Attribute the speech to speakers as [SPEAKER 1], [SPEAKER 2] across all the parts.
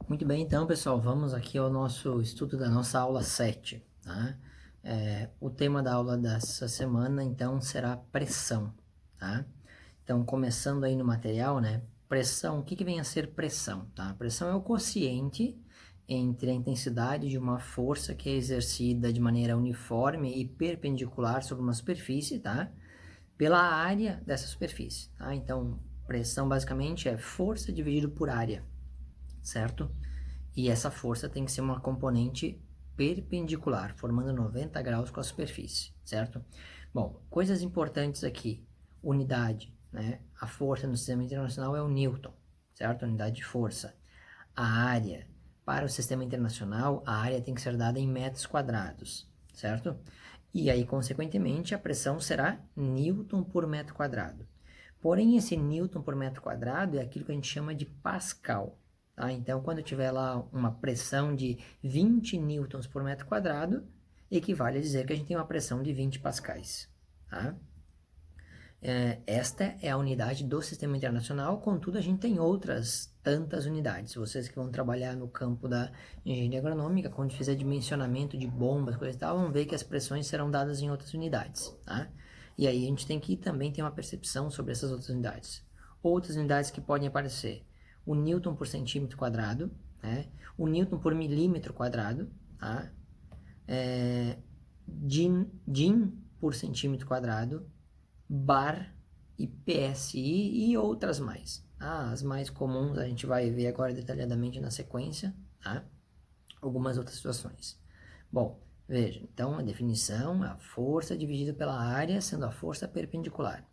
[SPEAKER 1] Muito bem, então, pessoal, vamos aqui ao nosso estudo da nossa aula 7, tá? O tema da aula dessa semana, então, será pressão, tá? Então, começando aí no material, né? Pressão, o que vem a ser pressão, tá? Pressão é o quociente entre a intensidade de uma força que é exercida de maneira uniforme e perpendicular sobre uma superfície, tá? Pela área dessa superfície, tá? Então, pressão basicamente é força dividido por área, certo? E essa força tem que ser uma componente perpendicular, formando 90 graus com a superfície, certo? Bom, coisas importantes aqui. Unidade, né? A força no sistema internacional é o Newton, certo? Unidade de força. A área, para o sistema internacional, a área tem que ser dada em metros quadrados, certo? E aí, consequentemente, a pressão será Newton por metro quadrado. Porém, esse Newton por metro quadrado é aquilo que a gente chama de Pascal. Tá? Então, quando eu tiver lá uma pressão de 20 newtons por metro quadrado, equivale a dizer que a gente tem uma pressão de 20 pascais. Tá? Esta é a unidade do sistema internacional, contudo, a gente tem outras tantas unidades. Vocês que vão trabalhar no campo da engenharia agronômica, quando fizer dimensionamento de bombas, coisa e tal, vão ver que as pressões serão dadas em outras unidades. Tá? E aí a gente tem que também ter uma percepção sobre essas outras unidades. Outras unidades que podem aparecer: o Newton por centímetro quadrado, né? O Newton por milímetro quadrado, tá? Din por centímetro quadrado, bar e PSI e outras mais. As mais comuns a gente vai ver agora detalhadamente na sequência, tá? Algumas outras situações. Bom, veja, então a definição é a força dividida pela área, sendo a força perpendicular.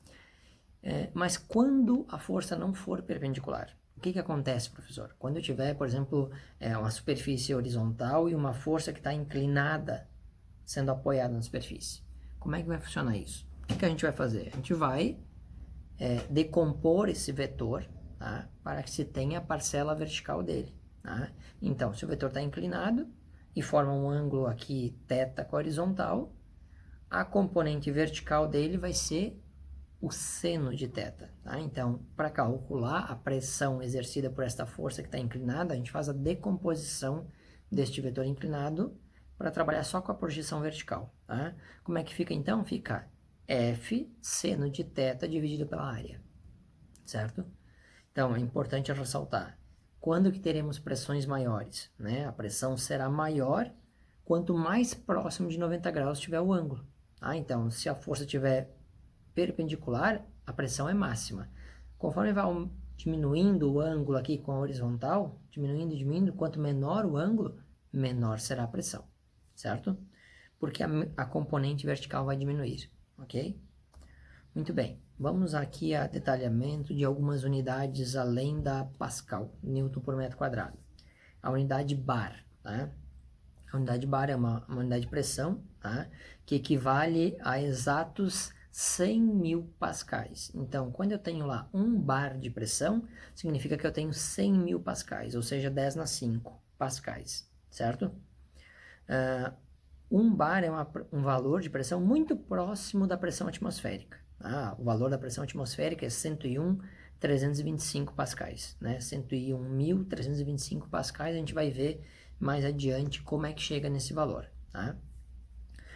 [SPEAKER 1] Mas quando a força não for perpendicular, o que acontece, professor? Quando eu tiver, por exemplo, uma superfície horizontal e uma força que está inclinada sendo apoiada na superfície, como é que vai funcionar isso? O que a gente vai fazer? A gente vai decompor esse vetor, tá? Para que se tenha a parcela vertical dele. Tá? Então, se o vetor está inclinado e forma um ângulo aqui θ com a horizontal, a componente vertical dele vai ser o seno de θ. Tá? Então, para calcular a pressão exercida por esta força que está inclinada, a gente faz a decomposição deste vetor inclinado para trabalhar só com a projeção vertical. Tá? Como é que fica então? Fica F seno de θ dividido pela área, certo? Então, é importante ressaltar, quando que teremos pressões maiores? Né? A pressão será maior quanto mais próximo de 90 graus estiver o ângulo. Tá? Então, se a força estiver perpendicular, a pressão é máxima. Conforme vai diminuindo o ângulo aqui com a horizontal, diminuindo, quanto menor o ângulo, menor será a pressão, certo? Porque a componente vertical vai diminuir, ok? Muito bem, vamos aqui a detalhamento de algumas unidades além da Pascal, Newton por metro quadrado. A unidade bar, tá? A unidade bar é uma unidade de pressão, tá? Que equivale a exatos 100 mil pascais. Então, quando eu tenho lá 1 bar de pressão, significa que eu tenho 100 mil pascais, ou seja, 10 na 5 pascais, certo? 1 bar é um valor de pressão muito próximo da pressão atmosférica. O valor da pressão atmosférica é 101.325 pascais, né? 101.325 pascais, a gente vai ver mais adiante como é que chega nesse valor, tá?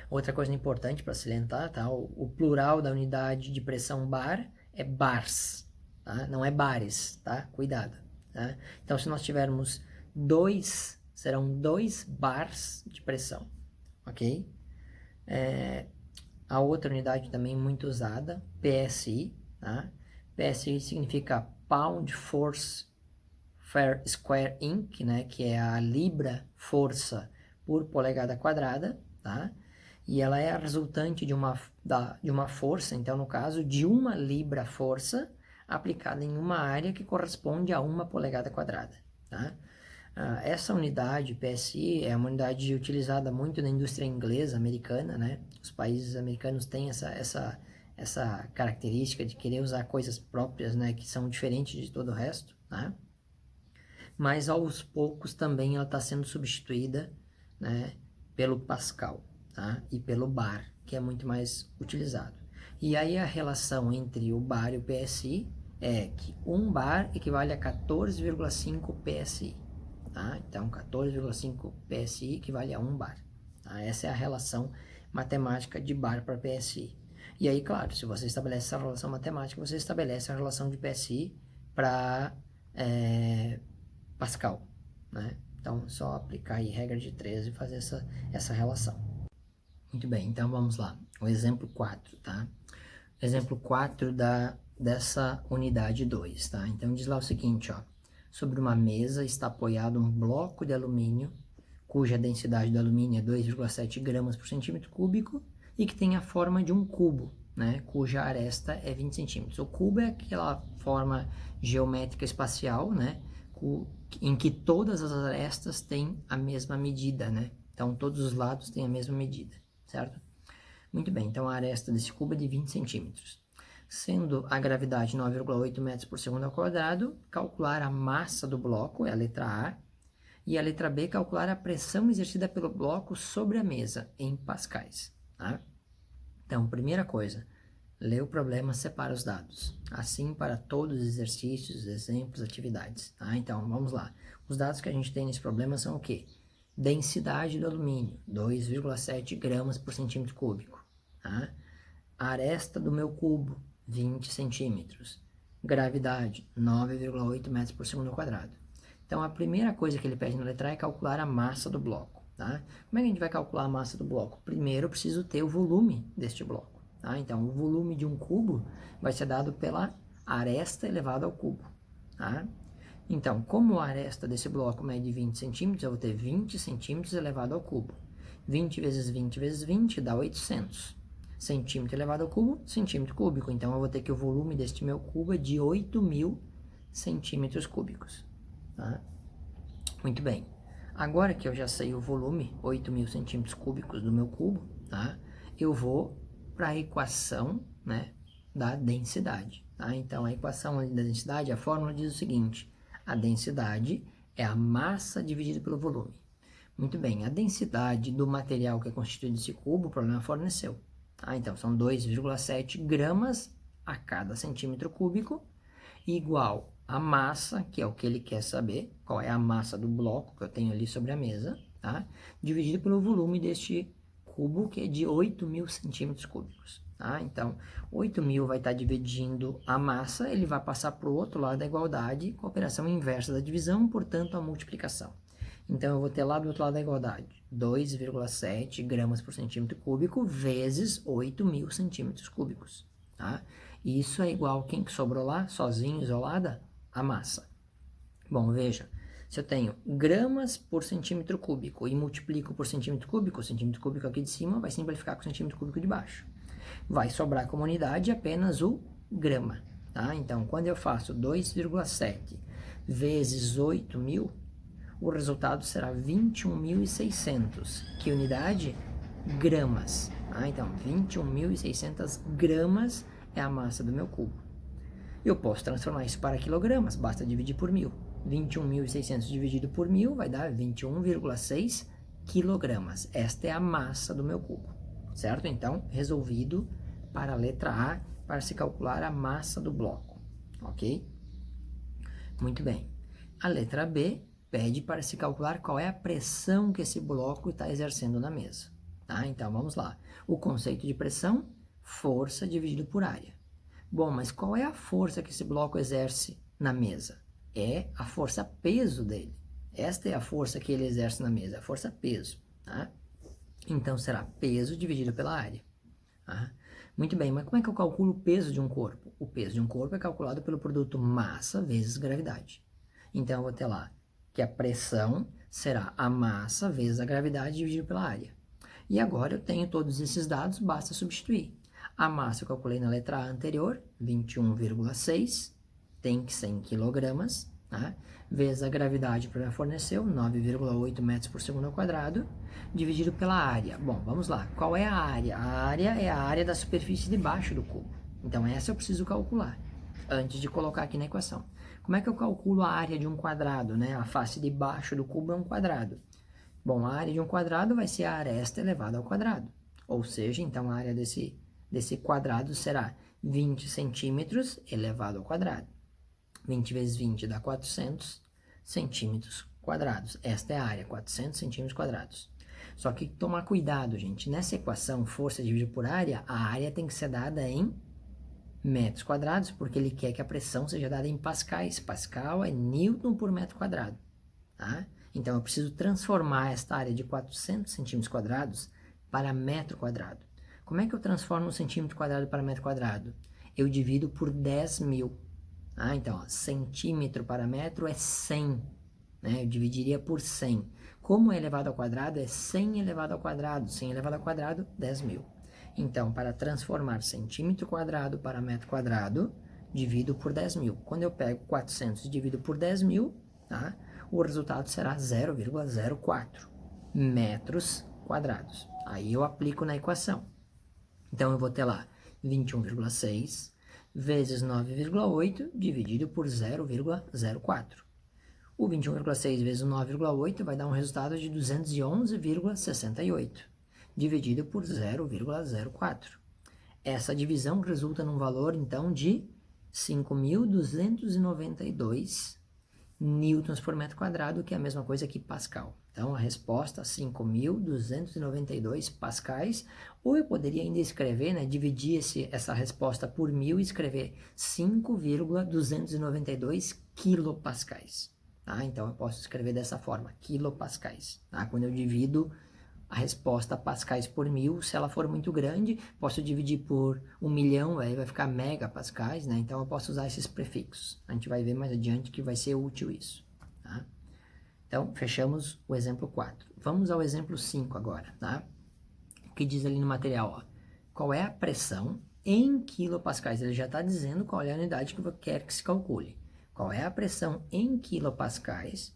[SPEAKER 1] Outra coisa importante para salientar, tá? O plural da unidade de pressão bar é bars, tá? Não é bares, tá? Cuidado, tá? Então, se nós tivermos serão 2 bars de pressão, ok? A outra unidade também muito usada, PSI, tá? PSI significa Pound Force per Square Inch, né? Que é a libra força por polegada quadrada, tá? E ela é a resultante de uma força, então no caso, de 1 libra força aplicada em uma área que corresponde a 1 polegada quadrada, tá? Essa unidade, PSI, é uma unidade utilizada muito na indústria inglesa, americana, né? Os países americanos têm essa característica de querer usar coisas próprias, né? Que são diferentes de todo o resto, tá? Mas aos poucos também ela está sendo substituída, né? Pelo Pascal, tá? E pelo bar, que é muito mais utilizado. E aí a relação entre o bar e o PSI é que 1 bar equivale a 14,5 PSI. tá? Então, 14,5 PSI equivale a 1 bar. Tá? Essa é a relação matemática de bar para PSI. E aí, claro, se você estabelece essa relação matemática, você estabelece a relação de PSI para Pascal, né? Então, só aplicar aí regra de 3 e fazer essa relação. Muito bem, então vamos lá. O exemplo 4, tá? Exemplo 4 dessa unidade 2, tá? Então, diz lá o seguinte, ó. Sobre uma mesa está apoiado um bloco de alumínio, cuja densidade do alumínio é 2,7 gramas por centímetro cúbico e que tem a forma de um cubo, né? Cuja aresta é 20 centímetros. O cubo é aquela forma geométrica espacial, né? Em que todas as arestas têm a mesma medida, né? Então, todos os lados têm a mesma medida, certo? Muito bem, então a aresta desse cubo é de 20 centímetros. Sendo a gravidade 9,8 metros por segundo ao quadrado, calcular a massa do bloco, é a letra A, e a letra B, calcular a pressão exercida pelo bloco sobre a mesa, em pascais. Tá? Então, primeira coisa, lê o problema, separa os dados. Assim para todos os exercícios, exemplos, atividades. Tá? Então, vamos lá. Os dados que a gente tem nesse problema são o quê? Densidade do alumínio, 2,7 gramas por centímetro cúbico. Tá? Aresta do meu cubo, 20 centímetros. Gravidade, 9,8 metros por segundo ao quadrado. Então, a primeira coisa que ele pede na letra A é calcular a massa do bloco. Tá? Como é que a gente vai calcular a massa do bloco? Primeiro, eu preciso ter o volume deste bloco. Tá? Então, o volume de um cubo vai ser dado pela aresta elevado ao cubo. Tá? Então, como a aresta desse bloco mede 20 centímetros, eu vou ter 20 centímetros elevado ao cubo. 20 vezes 20 vezes 20 dá 800. Centímetro elevado ao cubo, centímetro cúbico. Então, eu vou ter que o volume deste meu cubo é de 8.000 centímetros cúbicos. Tá? Muito bem. Agora que eu já sei o volume, 8.000 centímetros cúbicos do meu cubo, tá? Eu vou para a equação, né, da densidade. Tá? Então, a equação da densidade, a fórmula diz o seguinte: a densidade é a massa dividida pelo volume. Muito bem, a densidade do material que é constituído esse cubo, o problema forneceu. Tá? Então, são 2,7 gramas a cada centímetro cúbico, igual a massa, que é o que ele quer saber, qual é a massa do bloco que eu tenho ali sobre a mesa, tá? Dividido pelo volume deste cubo, que é de 8.000 centímetros cúbicos. Tá? Então, 8.000 vai estar dividindo a massa, ele vai passar para o outro lado da igualdade, com a operação inversa da divisão, portanto, a multiplicação. Então, eu vou ter lá do outro lado da igualdade 2,7 gramas por centímetro cúbico vezes 8.000 centímetros cúbicos. Tá? E isso é igual quem que sobrou lá, sozinho, isolada? A massa. Bom, veja, se eu tenho gramas por centímetro cúbico e multiplico por centímetro cúbico, o centímetro cúbico aqui de cima vai simplificar com o centímetro cúbico de baixo. Vai sobrar como unidade apenas o grama. Tá? Então, quando eu faço 2,7 vezes 8.000, o resultado será 21.600. Que unidade? Gramas. Tá? Então, 21.600 gramas é a massa do meu cubo. Eu posso transformar isso para quilogramas, basta dividir por 1.000. 21.600 dividido por 1.000 vai dar 21,6 quilogramas. Esta é a massa do meu cubo, certo? Então, resolvido para a letra A, para se calcular a massa do bloco, ok? Muito bem. A letra B pede para se calcular qual é a pressão que esse bloco está exercendo na mesa. Tá? Então, vamos lá. O conceito de pressão, força dividido por área. Bom, mas qual é a força que esse bloco exerce na mesa? É a força peso dele. Esta é a força que ele exerce na mesa, a força peso. Tá? Então, será peso dividido pela área. Tá? Muito bem, mas como é que eu calculo o peso de um corpo? O peso de um corpo é calculado pelo produto massa vezes gravidade. Então, eu vou ter lá que a pressão será a massa vezes a gravidade dividido pela área. E agora eu tenho todos esses dados, basta substituir. A massa eu calculei na letra A anterior, 21,6, tem que ser em quilogramas, tá? Vezes a gravidade que forneceu, 9,8 metros por segundo ao quadrado, dividido pela área. Bom, vamos lá. Qual é a área? A área é a área da superfície de baixo do cubo. Então, essa eu preciso calcular, antes de colocar aqui na equação. Como é que eu calculo a área de um quadrado, né? A face de baixo do cubo é um quadrado. Bom, a área de um quadrado vai ser a aresta elevada ao quadrado. Ou seja, então, a área desse quadrado será 20 centímetros elevado ao quadrado. 20 vezes 20 dá 400 centímetros quadrados. Esta é a área, 400 centímetros quadrados. Só que tomar cuidado, gente. Nessa equação, força dividido por área, a área tem que ser dada em metros quadrados, porque ele quer que a pressão seja dada em pascais. Pascal é Newton por metro quadrado, tá? Então, eu preciso transformar esta área de 400 centímetros quadrados para metro quadrado. Como é que eu transformo um centímetro quadrado para metro quadrado? Eu divido por 10.000. Então, ó, centímetro para metro é 100. Né? Eu dividiria por 100. Como é elevado ao quadrado? É 100 elevado ao quadrado. 100 elevado ao quadrado, 10.000. Então, para transformar centímetro quadrado para metro quadrado, divido por 10.000. Quando eu pego 400 e divido por 10.000, tá? O resultado será 0,04 metros quadrados. Aí eu aplico na equação. Então, eu vou ter lá 21,6 vezes 9,8 dividido por 0,04. O 21,6 vezes o 9,8 vai dar um resultado de 211,68, dividido por 0,04. Essa divisão resulta num valor, então, de 5.292 newtons por metro quadrado, que é a mesma coisa que pascal. Então, a resposta, 5.292 pascais, ou eu poderia ainda escrever, né, dividir essa resposta por 1.000 e escrever 5,292 quilopascais. Tá? Então, eu posso escrever dessa forma, quilopascais. Tá? Quando eu divido a resposta pascais por 1.000, se ela for muito grande, posso dividir por 1.000.000, aí vai ficar megapascais, né? Então, eu posso usar esses prefixos. A gente vai ver mais adiante que vai ser útil isso. Tá? Então, fechamos o exemplo 4. Vamos ao exemplo 5 agora, tá? O que diz ali no material, ó. Qual é a pressão em quilopascais? Ele já está dizendo qual é a unidade que eu quero que se calcule. Qual é a pressão em quilopascais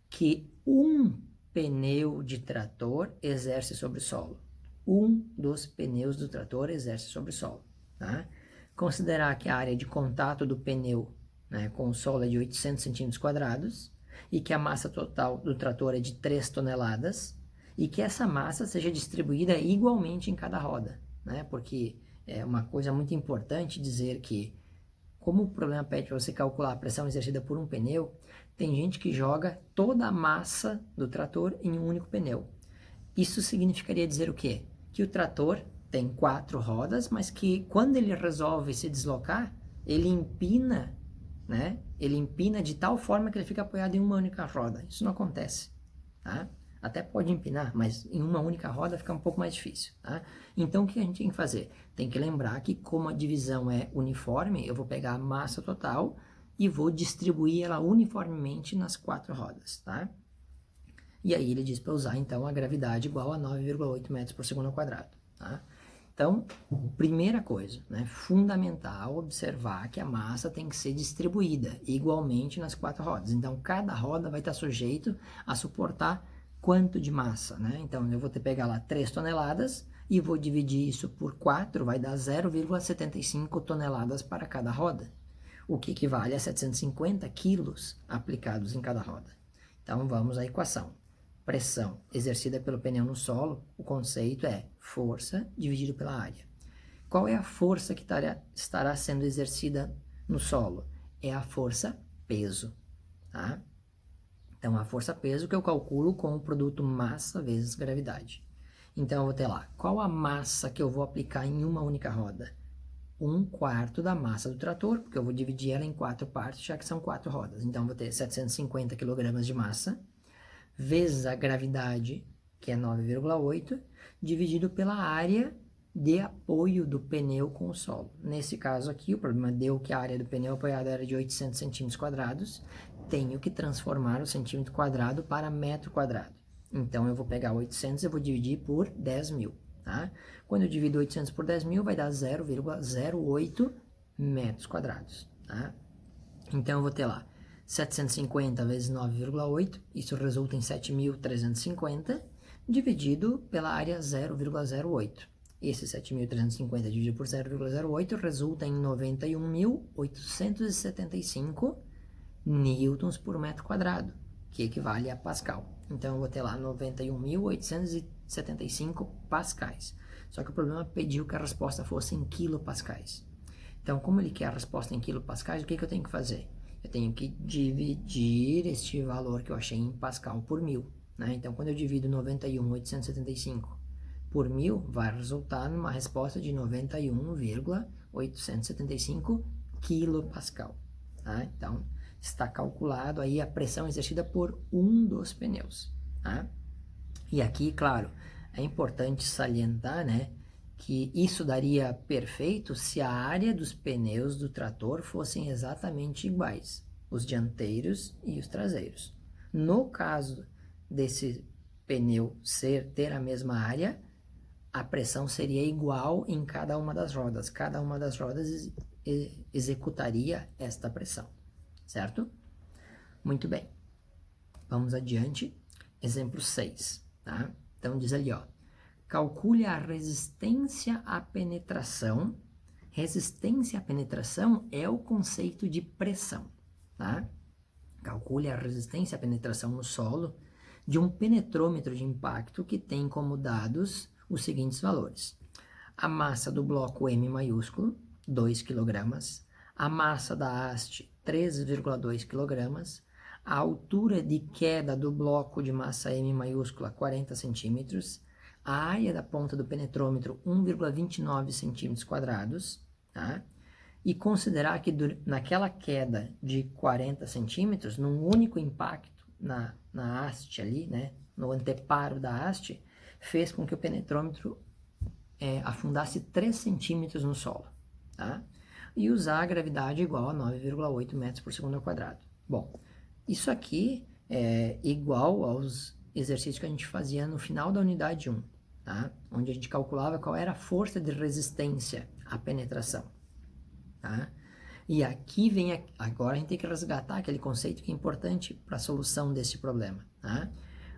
[SPEAKER 1] que um pneu de trator exerce sobre o solo? Um dos pneus do trator exerce sobre o solo. Tá? Considerar que a área de contato do pneu, né, com o solo é de 800 centímetros quadrados e que a massa total do trator é de 3 toneladas e que essa massa seja distribuída igualmente em cada roda. Né? Porque é uma coisa muito importante dizer que, como o problema pede para você calcular a pressão exercida por um pneu, tem gente que joga toda a massa do trator em um único pneu. Isso significaria dizer o quê? Que o trator tem 4 rodas, mas que quando ele resolve se deslocar, ele empina, né? Ele empina de tal forma que ele fica apoiado em uma única roda. Isso não acontece, tá? Até pode empinar, mas em uma única roda fica um pouco mais difícil, tá? Então, o que a gente tem que fazer? Tem que lembrar que, como a divisão é uniforme, eu vou pegar a massa total e vou distribuir ela uniformemente nas 4 rodas, tá? E aí ele diz para usar, então, a gravidade igual a 9,8 metros por segundo ao quadrado, tá? Então, primeira coisa, né, fundamental observar que a massa tem que ser distribuída igualmente nas 4 rodas. Então, cada roda vai estar sujeito a suportar quanto de massa, né? Então, eu vou ter que pegar lá 3 toneladas e vou dividir isso por 4, vai dar 0,75 toneladas para cada roda, o que equivale a 750 quilos aplicados em cada roda. Então, vamos à equação. Pressão exercida pelo pneu no solo, o conceito é força dividido pela área. Qual é a força que estará sendo exercida no solo? É a força peso, tá? Então, a força peso que eu calculo com o produto massa vezes gravidade. Então, eu vou ter lá, qual a massa que eu vou aplicar em uma única roda? 1/4 da massa do trator, porque eu vou dividir ela em 4 partes, já que são 4 rodas. Então, eu vou ter 750 kg de massa, vezes a gravidade, que é 9,8, dividido pela área de apoio do pneu com o solo. Nesse caso aqui, o problema deu que a área do pneu apoiado era de 800 centímetros quadrados, tenho que transformar o centímetro quadrado para metro quadrado. Então, eu vou pegar 800 e vou dividir por 10.000, tá? Quando eu divido 800 por 10.000, vai dar 0,08 metros quadrados, tá? Então, eu vou ter lá 750 vezes 9,8, isso resulta em 7.350, dividido pela área 0,08. Esse 7.350 dividido por 0,08 resulta em 91.875 newtons por metro quadrado, que equivale a pascal. Então, eu vou ter lá 91.875 pascais. Só que o problema pediu que a resposta fosse em quilopascais. Então, como ele quer a resposta em quilopascais, o que eu tenho que fazer? Eu tenho que dividir este valor que eu achei em Pascal por 1000, né? Então, quando eu divido 91.875 por 1000, vai resultar numa resposta de 91,875 quilopascal, tá? Então, está calculado aí a pressão exercida por um dos pneus, tá? E aqui, claro, é importante salientar, né, que isso daria perfeito se a área dos pneus do trator fossem exatamente iguais, os dianteiros e os traseiros. No caso desse pneu ter a mesma área, a pressão seria igual em cada uma das rodas. Cada uma das rodas executaria esta pressão, certo? Muito bem. Vamos adiante. Exemplo 6, tá? Então diz ali, ó. Calcule a resistência à penetração. Resistência à penetração é o conceito de pressão, tá? Calcule a resistência à penetração no solo de um penetrômetro de impacto que tem como dados os seguintes valores. A massa do bloco M maiúsculo, 2 kg. A massa da haste, 3,2 kg. A altura de queda do bloco de massa M maiúscula, 40 cm. A área da ponta do penetrômetro, 1,29 cm², tá? E considerar que naquela queda de 40 centímetros, num único impacto na haste ali, né, no anteparo da haste, fez com que o penetrômetro afundasse 3 centímetros no solo, tá? E usar a gravidade igual a 9,8 metros por segundo ao quadrado. Bom, isso aqui é igual aos exercícios que a gente fazia no final da unidade 1, tá? Onde a gente calculava qual era a força de resistência à penetração, tá? E aqui vem, agora a gente tem que resgatar aquele conceito que é importante para a solução desse problema, tá?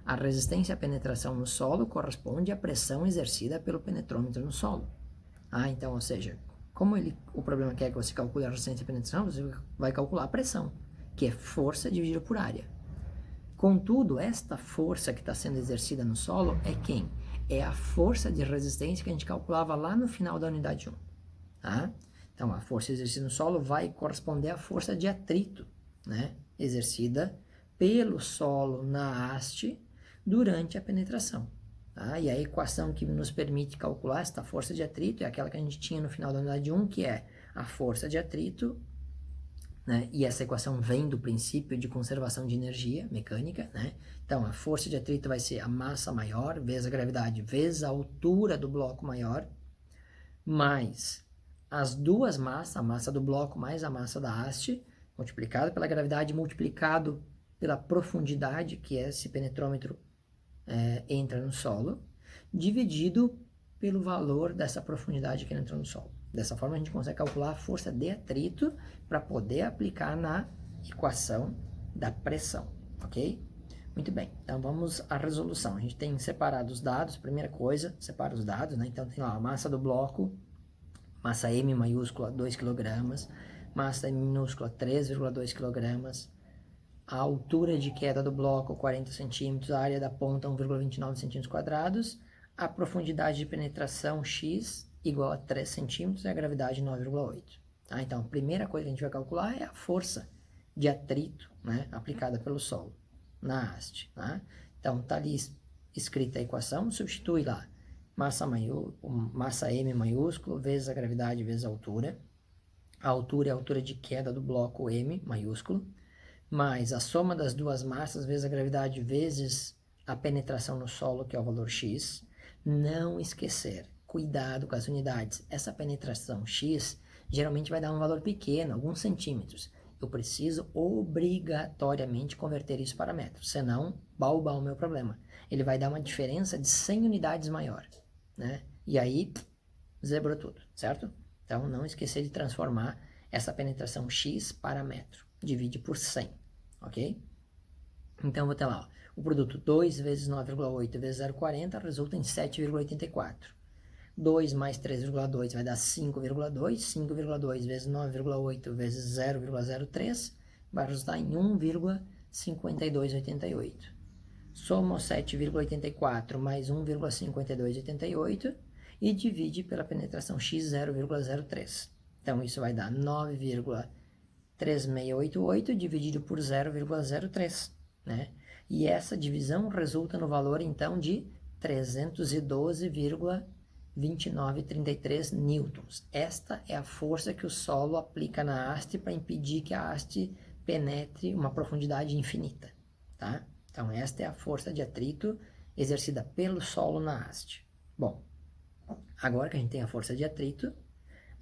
[SPEAKER 1] A resistência à penetração no solo corresponde à pressão exercida pelo penetrômetro no solo. Então, ou seja, como o problema quer que você calcule a resistência à penetração, você vai calcular a pressão, que é força dividida por área. Contudo, esta força que está sendo exercida no solo é quem? É a força de resistência que a gente calculava lá no final da unidade 1. Tá? Então, a força exercida no solo vai corresponder à força de atrito, né, exercida pelo solo na haste durante a penetração. Tá? E a equação que nos permite calcular esta força de atrito é aquela que a gente tinha no final da unidade 1, que é a força de atrito, né? E essa equação vem do princípio de conservação de energia mecânica, né? Então, a força de atrito vai ser a massa maior vezes a gravidade vezes a altura do bloco maior, mais as duas massas, a massa do bloco mais a massa da haste, multiplicado pela gravidade, multiplicado pela profundidade, que esse penetrômetro entra no solo, dividido pelo valor dessa profundidade que ele entra no solo. Dessa forma, a gente consegue calcular a força de atrito para poder aplicar na equação da pressão, ok? Muito bem, então vamos à resolução. A gente tem separado os dados, primeira coisa, separa os dados, né? Então tem lá a massa do bloco, massa M maiúscula 2 kg, massa M minúscula 3,2 kg, a altura de queda do bloco 40 cm, a área da ponta 1,29 cm², a profundidade de penetração x igual a 3 cm e a gravidade 9,8. Tá? Então, a primeira coisa que a gente vai calcular é a força de atrito, né, aplicada pelo solo na haste. Tá? Então, está ali escrita a equação, substitui lá massa M maiúsculo vezes a gravidade vezes a altura. A altura é a altura de queda do bloco M maiúsculo, mais a soma das duas massas vezes a gravidade vezes a penetração no solo, que é o valor x. Não esquecer, cuidado com as unidades. Essa penetração x geralmente vai dar um valor pequeno, alguns centímetros. Eu preciso obrigatoriamente converter isso para metros, senão, balba o meu problema. Ele vai dar uma diferença de 100 unidades maior, né? E aí, zebrou tudo, certo? Então, não esquecer de transformar essa penetração x para metro. Divide por 100, ok? Então, vou ter lá, ó, o produto 2 vezes 9,8 vezes 0,40 resulta em 7,84. 2 mais 3,2 vai dar 5,2. 5,2 vezes 9,8 vezes 0,03 vai resultar em 1,5288. Soma 7,84 mais 1,5288 e divide pela penetração x 0,03. Então, isso vai dar 9,3 3.688 dividido por 0,03, né? E essa divisão resulta no valor, então, de 312,2933 newtons. Esta é a força que o solo aplica na haste para impedir que a haste penetre uma profundidade infinita, tá? Então, esta é a força de atrito exercida pelo solo na haste. Bom, agora que a gente tem a força de atrito,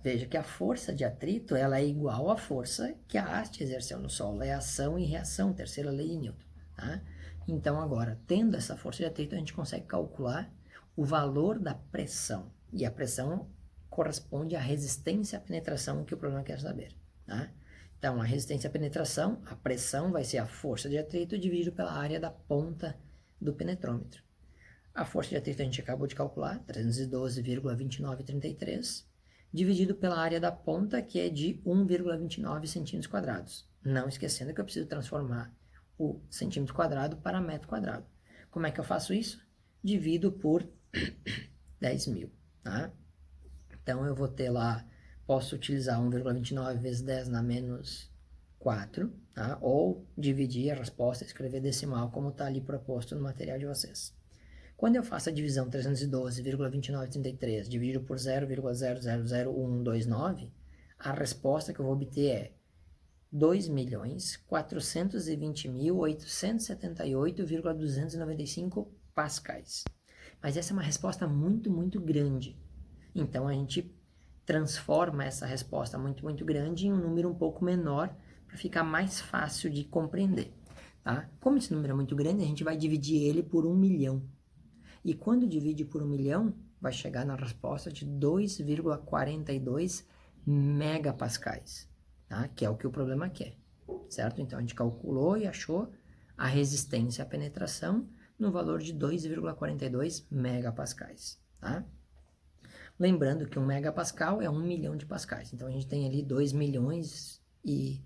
[SPEAKER 1] veja que a força de atrito ela é igual à força que a haste exerceu no solo. É ação e reação, terceira lei de Newton. Tá? Então, agora, tendo essa força de atrito, a gente consegue calcular o valor da pressão. E a pressão corresponde à resistência à penetração que o problema quer saber. Tá? Então, a resistência à penetração, a pressão vai ser a força de atrito dividido pela área da ponta do penetrômetro. A força de atrito a gente acabou de calcular, 312,2933, dividido pela área da ponta, que é de 1,29 centímetros quadrados. Não esquecendo que eu preciso transformar o centímetro quadrado para metro quadrado. Como é que eu faço isso? Divido por 10.000, tá? Então, eu vou ter lá, posso utilizar 1,29 vezes 10 na menos 4, tá? Ou dividir a resposta, escrever decimal, como está ali proposto no material de vocês. Quando eu faço a divisão 312,2933 dividido por 0,000129, a resposta que eu vou obter é 2.420.878,295 pascais. Mas essa é uma resposta muito, muito grande. Então, a gente transforma essa resposta muito, muito grande em um número um pouco menor para ficar mais fácil de compreender. Tá? Como esse número é muito grande, a gente vai dividir ele por 1 milhão. E quando divide por 1 milhão, vai chegar na resposta de 2,42 megapascais, tá? Que é o que o problema quer, certo? Então, a gente calculou e achou a resistência à penetração no valor de 2,42 megapascais, tá? Lembrando que 1 megapascal é 1 milhão de pascais. Então, a gente tem ali 2 milhões e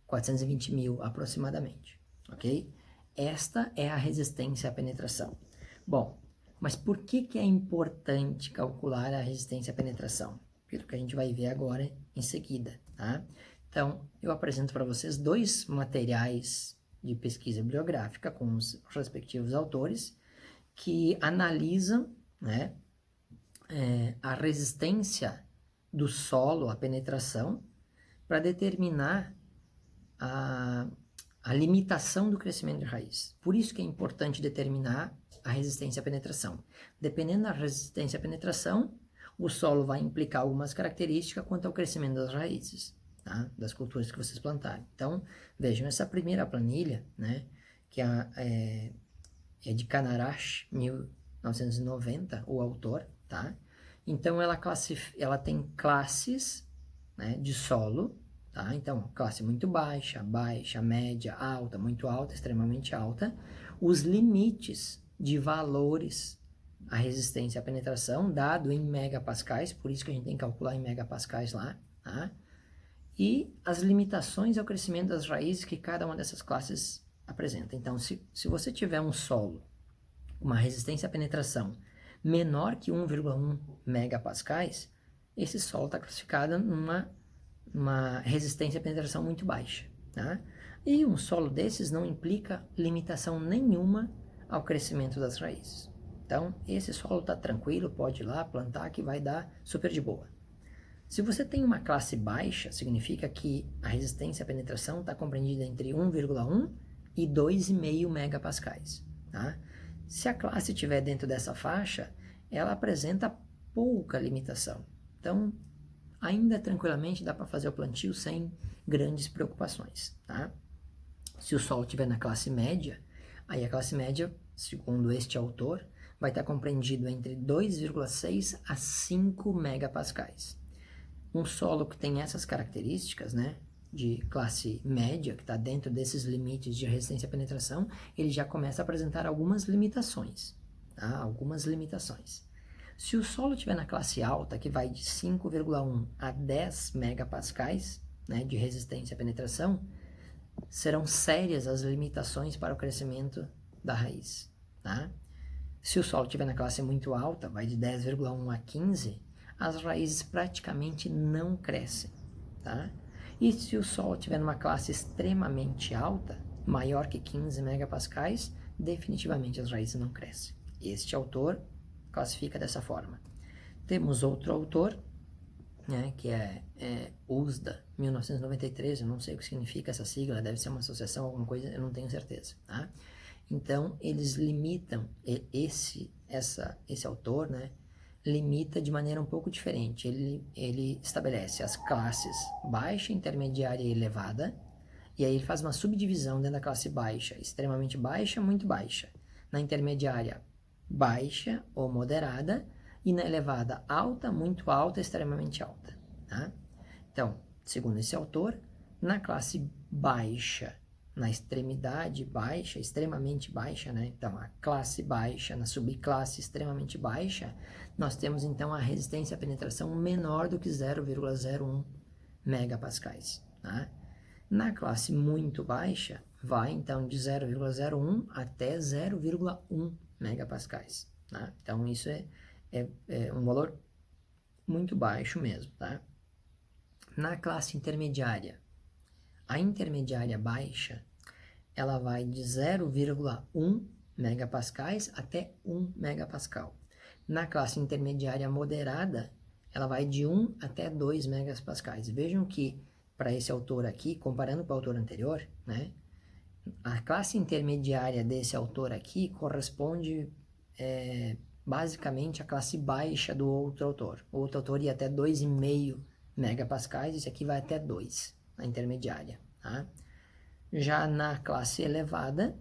[SPEAKER 1] 420 mil aproximadamente, ok? Esta é a resistência à penetração. Bom, mas por que é importante calcular a resistência à penetração? Pelo que a gente vai ver agora em seguida, tá? Então, eu apresento para vocês dois materiais de pesquisa bibliográfica com os respectivos autores que analisam, né, a resistência do solo à penetração para determinar a limitação do crescimento de raiz. Por isso que é importante determinar a resistência à penetração. Dependendo da resistência à penetração, o solo vai implicar algumas características quanto ao crescimento das raízes, tá? Das culturas que vocês plantarem. Então, vejam, essa primeira planilha, né, que é de Kanarash, 1990, o autor, tá? Então, ela tem classes, né, de solo, tá? Então, classe muito baixa, baixa, média, alta, muito alta, extremamente alta. Os limites de valores à resistência à penetração, dado em megapascais, por isso que a gente tem que calcular em megapascais lá, tá? E as limitações ao crescimento das raízes que cada uma dessas classes apresenta. Então, se você tiver um solo, uma resistência à penetração menor que 1,1 megapascais, esse solo está classificado numa resistência à penetração muito baixa, tá? E um solo desses não implica limitação nenhuma ao crescimento das raízes. Então, esse solo está tranquilo, pode ir lá plantar que vai dar super de boa. Se você tem uma classe baixa, significa que a resistência à penetração está compreendida entre 1,1 e 2,5 megapascais, tá? Se a classe estiver dentro dessa faixa, ela apresenta pouca limitação. Então, ainda tranquilamente dá para fazer o plantio sem grandes preocupações, tá? Se o solo estiver na classe média, aí a classe média, segundo este autor, vai estar compreendido entre 2,6 a 5 megapascais. Um solo que tem essas características, né, de classe média, que está dentro desses limites de resistência à penetração, ele já começa a apresentar algumas limitações, tá? Algumas limitações. Se o solo estiver na classe alta, que vai de 5,1 a 10 megapascais, né, de resistência à penetração, serão sérias as limitações para o crescimento da raiz, tá? Se o solo estiver na classe muito alta, vai de 10,1 a 15, as raízes praticamente não crescem, tá? E se o solo estiver numa classe extremamente alta, maior que 15 megapascais, definitivamente as raízes não crescem. Este autor classifica dessa forma. Temos outro autor, né, que é USDA, 1993, eu não sei o que significa essa sigla, deve ser uma associação, alguma coisa, eu não tenho certeza, tá? Então, eles limitam, esse autor, né, limita de maneira um pouco diferente. Ele estabelece as classes baixa, intermediária e elevada, e aí ele faz uma subdivisão dentro da classe baixa, extremamente baixa, muito baixa. Na intermediária, baixa ou moderada, e na elevada, alta, muito alta, extremamente alta. Tá? Então, segundo esse autor, na classe baixa, na extremidade baixa, extremamente baixa, né? Então, a classe baixa, na subclasse extremamente baixa, nós temos então a resistência à penetração menor do que 0,01 megapascais. Tá? Na classe muito baixa, vai então de 0,01 até 0,1 megapascais. Tá? Então, isso é um valor muito baixo mesmo. Tá? Na classe intermediária, a intermediária baixa, ela vai de 0,1 megapascais até 1 megapascal. Na classe intermediária moderada, ela vai de 1 até 2 megapascais. Vejam que, para esse autor aqui, comparando com o autor anterior, né, a classe intermediária desse autor aqui corresponde basicamente à classe baixa do outro autor. O outro autor ia até 2,5 megapascais, esse aqui vai até 2, na intermediária. Tá? Já na classe elevada,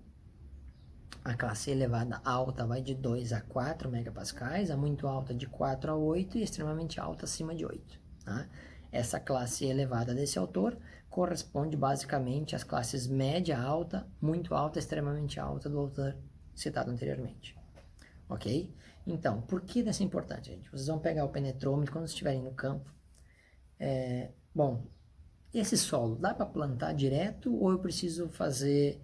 [SPEAKER 1] a classe elevada alta vai de 2 a 4 megapascais, a muito alta de 4 a 8 e extremamente alta acima de 8. Tá? Essa classe elevada desse autor corresponde basicamente às classes média, alta, muito alta, extremamente alta do autor citado anteriormente. Ok? Então, por que dessa importância, gente? Vocês vão pegar o penetrômetro quando estiverem no campo. Bom, esse solo dá para plantar direto ou eu preciso fazer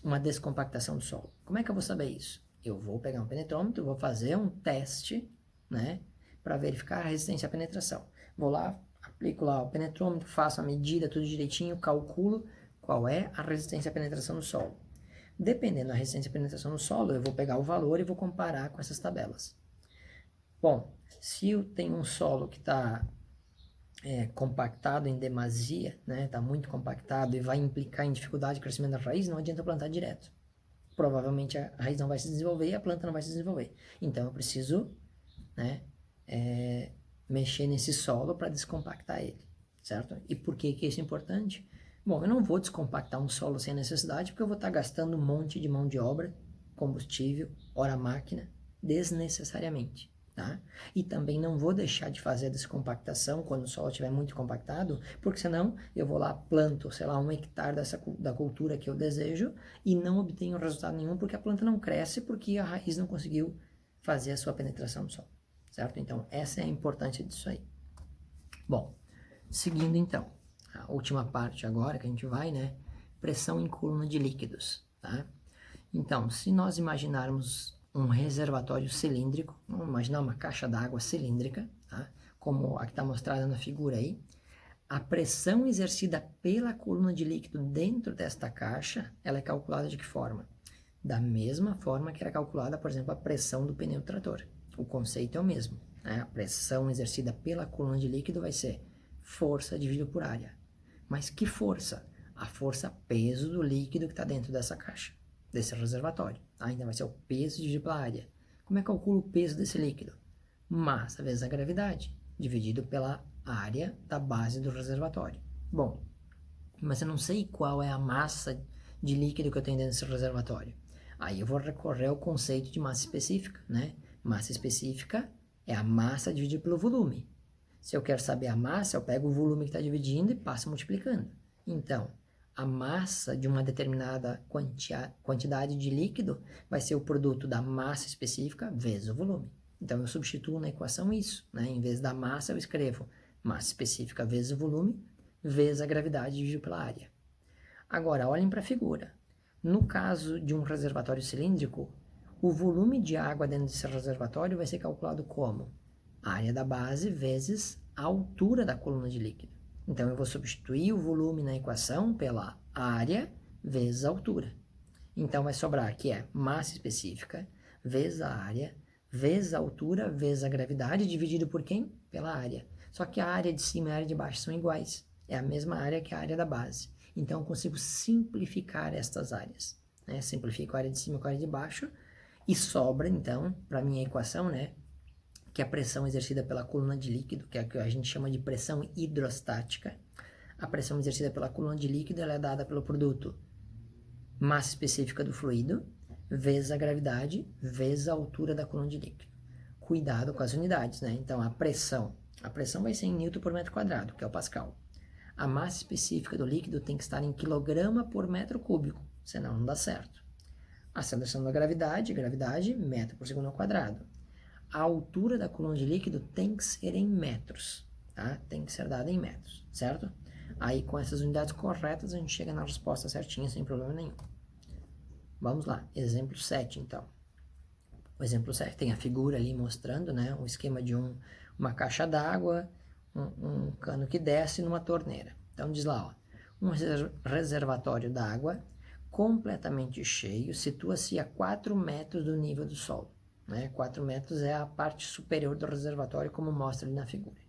[SPEAKER 1] uma descompactação do solo? Como é que eu vou saber isso? Eu vou pegar um penetrômetro, vou fazer um teste, né, para verificar a resistência à penetração. Vou lá, aplico lá o penetrômetro, faço a medida, tudo direitinho, calculo qual é a resistência à penetração do solo. Dependendo da resistência à penetração no solo, eu vou pegar o valor e vou comparar com essas tabelas. Bom, se eu tenho um solo que está compactado em demasia, né, está muito compactado e vai implicar em dificuldade de crescimento da raiz, não adianta eu plantar direto. Provavelmente a raiz não vai se desenvolver e a planta não vai se desenvolver. Então eu preciso, né, mexer nesse solo para descompactar ele, certo? E por que isso é importante? Bom, eu não vou descompactar um solo sem necessidade, porque eu vou estar gastando um monte de mão de obra, combustível, hora máquina, desnecessariamente. Tá? E também não vou deixar de fazer a descompactação quando o solo estiver muito compactado, porque senão eu vou lá, planto, sei lá, 1 hectare da cultura que eu desejo e não obtenho resultado nenhum porque a planta não cresce, porque a raiz não conseguiu fazer a sua penetração no solo, certo? Então, essa é a importância disso aí. Bom, seguindo então, a última parte agora que a gente vai, né? Pressão em coluna de líquidos, tá? Então, se nós imaginarmos um reservatório cilíndrico, vamos imaginar uma caixa d'água cilíndrica, tá? Como a que está mostrada na figura aí, a pressão exercida pela coluna de líquido dentro desta caixa, ela é calculada de que forma? Da mesma forma que era calculada, por exemplo, a pressão do pneu trator. O conceito é o mesmo, né? A pressão exercida pela coluna de líquido vai ser força dividido por área. Mas que força? A força peso do líquido que está dentro dessa caixa, desse reservatório. Ainda vai ser o peso dividido pela área. Como é que eu calculo o peso desse líquido? Massa vezes a gravidade, dividido pela área da base do reservatório. Bom, mas eu não sei qual é a massa de líquido que eu tenho dentro desse reservatório. Aí eu vou recorrer ao conceito de massa específica, né? Massa específica é a massa dividida pelo volume. Se eu quero saber a massa, eu pego o volume que está dividindo e passo multiplicando. Então, a massa de uma determinada quantidade de líquido vai ser o produto da massa específica vezes o volume. Então, eu substituo na equação isso, né? Em vez da massa, eu escrevo massa específica vezes o volume, vezes a gravidade dividido pela área. Agora, olhem para a figura. No caso de um reservatório cilíndrico, o volume de água dentro desse reservatório vai ser calculado como a área da base vezes a altura da coluna de líquido. Então, eu vou substituir o volume na equação pela área vezes a altura. Então, vai sobrar que é massa específica vezes a área, vezes a altura, vezes a gravidade, dividido por quem? Pela área. Só que a área de cima e a área de baixo são iguais. É a mesma área que a área da base. Então, eu consigo simplificar estas áreas. Né? Simplifico a área de cima com a área de baixo e sobra, então, para a minha equação, né, que é a pressão exercida pela coluna de líquido, que é a que a gente chama de pressão hidrostática. A pressão exercida pela coluna de líquido ela é dada pelo produto massa específica do fluido, vezes a gravidade, vezes a altura da coluna de líquido. Cuidado com as unidades, né? Então, a pressão vai ser em Newton por metro quadrado, que é o Pascal. A massa específica do líquido tem que estar em quilograma por metro cúbico, senão não dá certo. A aceleração da gravidade, metro por segundo ao quadrado. A altura da coluna de líquido tem que ser em metros, tá? Tem que ser dada em metros, certo? Aí, com essas unidades corretas, a gente chega na resposta certinha, sem problema nenhum. Vamos lá, exemplo 7, então. O exemplo 7 tem a figura ali mostrando, né, o esquema de uma caixa d'água, um cano que desce numa torneira. Então, diz lá, ó, um reservatório d'água completamente cheio situa-se a 4 metros do nível do solo. Né? 4 metros é a parte superior do reservatório, como mostra ali na figura.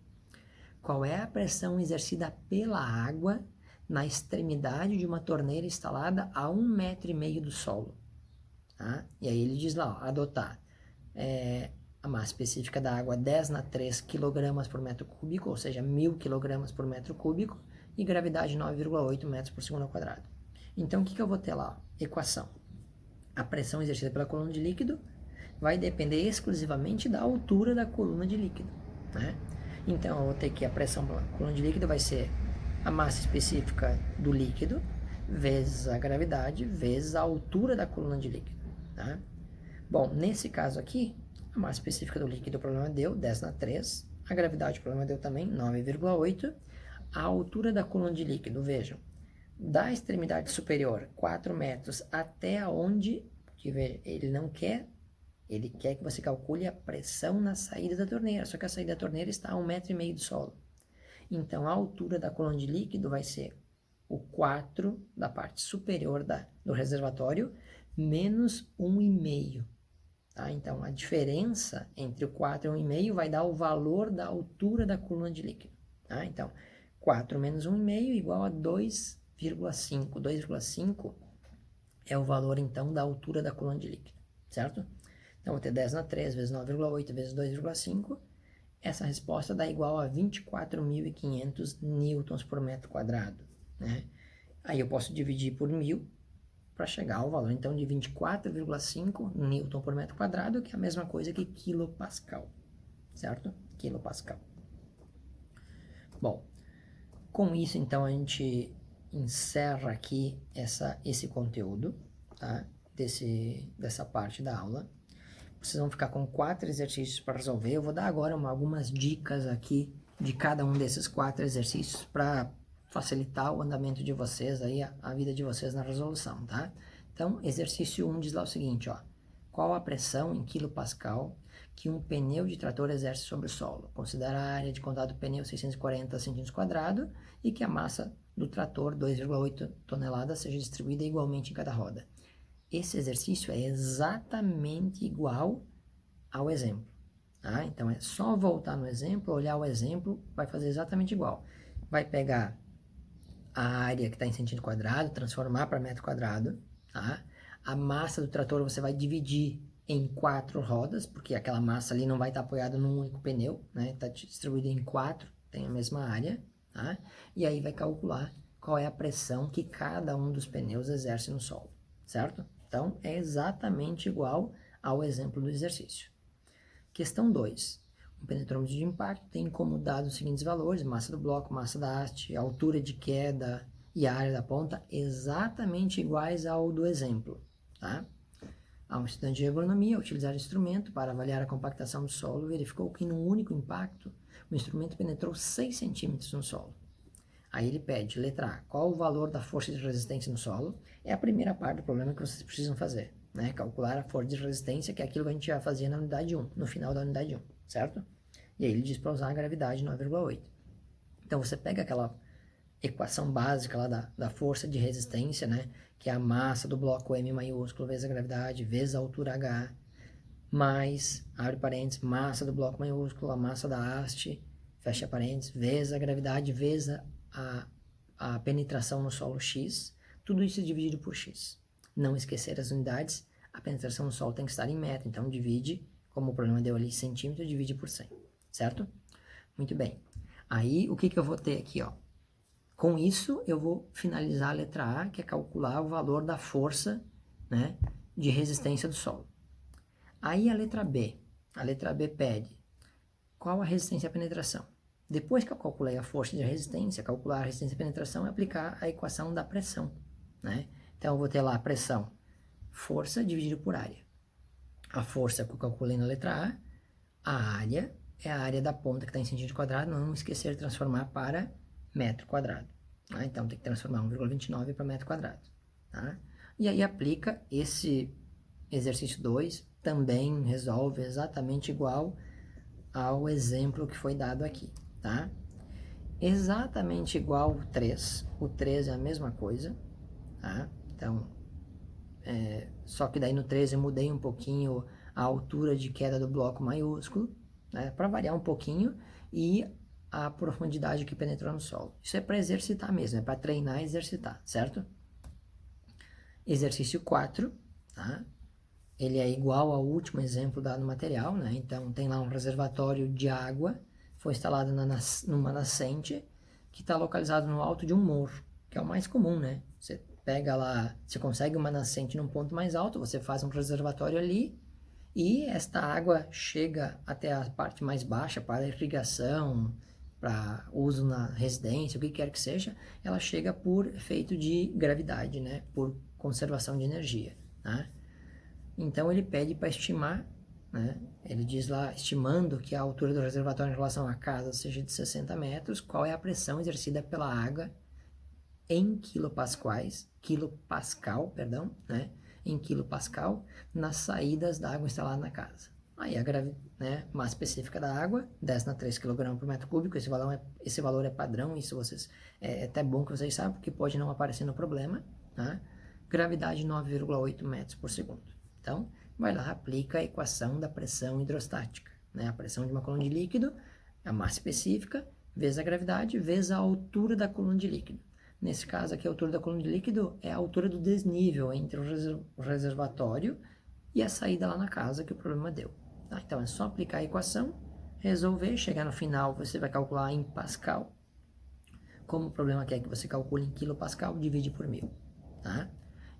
[SPEAKER 1] Qual é a pressão exercida pela água na extremidade de uma torneira instalada a 1,5 metro do solo? Tá? E aí ele diz lá, ó, adotar a massa específica da água 10⁻³ kg por metro cúbico, ou seja, 1.000 kg por metro cúbico, e gravidade 9,8 metros por segundo ao quadrado. Então, o que eu vou ter lá? Equação. A pressão exercida pela coluna de líquido vai depender exclusivamente da altura da coluna de líquido, né? Então, eu vou ter que a pressão pela coluna de líquido vai ser a massa específica do líquido vezes a gravidade vezes a altura da coluna de líquido, tá? Bom, nesse caso aqui, a massa específica do líquido, o problema deu 10⁻³, a gravidade, o problema deu também 9,8, a altura da coluna de líquido, vejam, da extremidade superior, 4 metros, até onde, que veja, ele quer que você calcule a pressão na saída da torneira, só que a saída da torneira está a 1,5 metro do solo. Então, a altura da coluna de líquido vai ser o 4 da parte superior do reservatório, menos 1,5. Tá? Então, a diferença entre o 4 e 1,5 vai dar o valor da altura da coluna de líquido. Tá? Então, 4 menos 1,5 igual a 2,5. 2,5 é o valor, então, da altura da coluna de líquido, certo? Então, vou ter 10⁻³ vezes 9,8 vezes 2,5. Essa resposta dá igual a 24.500 newtons por metro quadrado, né? Aí eu posso dividir por 1.000 para chegar ao valor, então, de 24,5 newton por metro quadrado, que é a mesma coisa que quilopascal, certo? Quilopascal. Bom, com isso, então, a gente encerra aqui esse conteúdo, tá? Dessa parte da aula. Vocês vão ficar com 4 exercícios para resolver. Eu vou dar agora algumas dicas aqui de cada um desses 4 exercícios para facilitar o andamento de vocês, aí, a vida de vocês na resolução, tá? Então, exercício 1 diz lá o seguinte, ó. Qual a pressão em quilopascal que um pneu de trator exerce sobre o solo? Considera a área de contato do pneu 640 cm² e que a massa do trator, 2,8 toneladas, seja distribuída igualmente em cada roda. Esse exercício é exatamente igual ao exemplo, tá? Então, é só voltar no exemplo, olhar o exemplo, vai fazer exatamente igual. Vai pegar a área que está em centímetro quadrado, transformar para metro quadrado, tá? A massa do trator você vai dividir em 4 rodas, porque aquela massa ali não vai estar apoiada num único pneu, né? Está distribuída em 4, tem a mesma área, tá? E aí vai calcular qual é a pressão que cada um dos pneus exerce no solo, certo? Então, é exatamente igual ao exemplo do exercício. Questão 2. Um penetrômetro de impacto tem como dados os seguintes valores: massa do bloco, massa da haste, altura de queda e a área da ponta, exatamente iguais ao do exemplo. Tá? Um estudante de agronomia, ao utilizar o instrumento para avaliar a compactação do solo, verificou que num único impacto, o instrumento penetrou 6 centímetros no solo. Aí ele pede, letra A, qual o valor da força de resistência no solo? É a primeira parte do problema que vocês precisam fazer, né? Calcular a força de resistência, que é aquilo que a gente já fazia na unidade 1, no final da unidade 1, certo? E aí ele diz para usar a gravidade 9,8. Então você pega aquela equação básica lá da força de resistência, né? Que é a massa do bloco M maiúsculo vezes a gravidade, vezes a altura H, mais, abre parênteses, massa do bloco maiúsculo, a massa da haste, fecha parênteses, vezes a gravidade, vezes a penetração no solo X, tudo isso é dividido por X. Não esquecer as unidades, a penetração no solo tem que estar em metro, então divide, como o problema deu ali centímetro, divide por 100, certo? Muito bem. Aí, o que eu vou ter aqui, ó? Com isso, eu vou finalizar a letra A, que é calcular o valor da força, né, de resistência do solo. Aí a letra B pede qual a resistência à penetração. Depois que eu calculei a força de resistência, calcular a resistência à penetração é aplicar a equação da pressão, né? Então eu vou ter lá a pressão, força dividido por área. A força que eu calculei na letra A, a área é a área da ponta que está em centímetro quadrado, não esquecer de transformar para metro quadrado. Tá? Então tem que transformar 1,29 para metro quadrado. Tá? E aí aplica esse exercício 2, também resolve exatamente igual ao exemplo que foi dado aqui, tá? Exatamente igual o 3. O 3 é a mesma coisa, tá? Então, só que daí no 3 eu mudei um pouquinho a altura de queda do bloco maiúsculo, né? Para variar um pouquinho, e a profundidade que penetrou no solo. Isso é para exercitar mesmo, é para treinar e exercitar, certo? Exercício 4, tá? Ele é igual ao último exemplo dado no material, né? Então, tem lá um reservatório de água, foi instalado numa nascente, que está localizado no alto de um morro, que é o mais comum, né? Você pega lá, você consegue uma nascente num ponto mais alto, você faz um reservatório ali, e esta água chega até a parte mais baixa para irrigação, para uso na residência, o que quer que seja, ela chega por efeito de gravidade, né? Por conservação de energia, né? Então ele pede para estimar, né? Ele diz lá, estimando que a altura do reservatório em relação à casa seja de 60 metros, qual é a pressão exercida pela água em quilopascal, né? Em quilopascal, nas saídas da água instalada na casa. Aí a massa específica da água, 10/3 kg por metro cúbico, esse valor é padrão, isso vocês, é até bom que vocês sabem, porque pode não aparecer no problema, tá? Gravidade 9,8 metros por segundo. Então, vai lá, aplica a equação da pressão hidrostática, né? A pressão de uma coluna de líquido, a massa específica, vezes a gravidade, vezes a altura da coluna de líquido. Nesse caso aqui, a altura da coluna de líquido é a altura do desnível entre o reservatório e a saída lá na casa que o problema deu. Tá? Então, é só aplicar a equação, resolver, chegar no final, você vai calcular em pascal. Como o problema quer que você calcule em quilopascal, divide por 1000. Tá?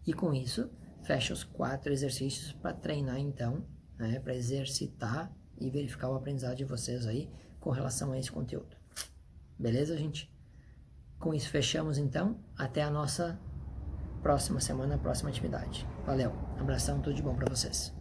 [SPEAKER 1] E com isso, fecha os 4 exercícios para treinar então, né, para exercitar e verificar o aprendizado de vocês aí com relação a esse conteúdo. Beleza, gente? Com isso fechamos então, até a nossa próxima semana, próxima atividade. Valeu, abração, tudo de bom para vocês.